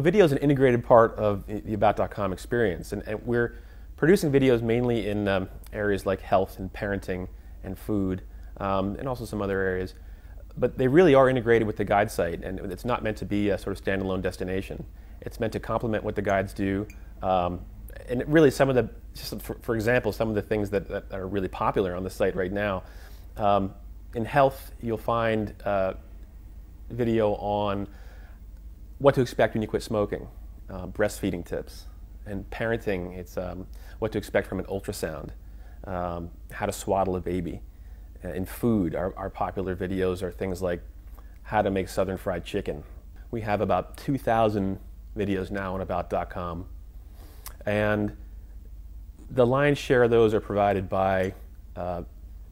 Video is an integrated part of the About.com experience, and we're producing videos mainly in areas like health and parenting and food, and also some other areas. But they really are integrated with the guide site, and it's not meant to be a sort of standalone destination. It's meant to complement what the guides do, and really some of the, just for example, some of the things that are really popular on the site right now. In health, you'll find video on what to expect when you quit smoking, breastfeeding tips, and parenting, it's what to expect from an ultrasound, how to swaddle a baby. In food, our popular videos are things like how to make southern fried chicken. We have about 2,000 videos now on About.com, and the lion's share of those are provided by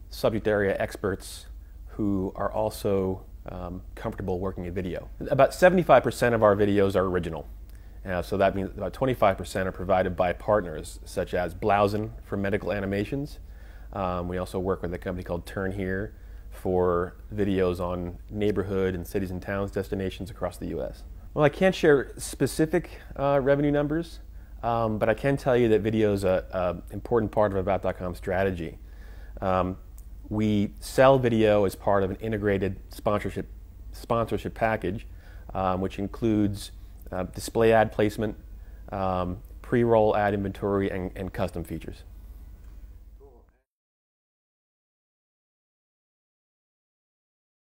subject area experts who are also comfortable working in video. About 75% of our videos are original. So that means about 25% are provided by partners such as Blausen for medical animations. We also work with a company called TurnHere for videos on neighborhood and cities and towns destinations across the U.S. Well, I can't share specific revenue numbers, but I can tell you that video is an important part of About.com strategy. We sell video as part of an integrated sponsorship package, which includes display ad placement, pre-roll ad inventory, and custom features.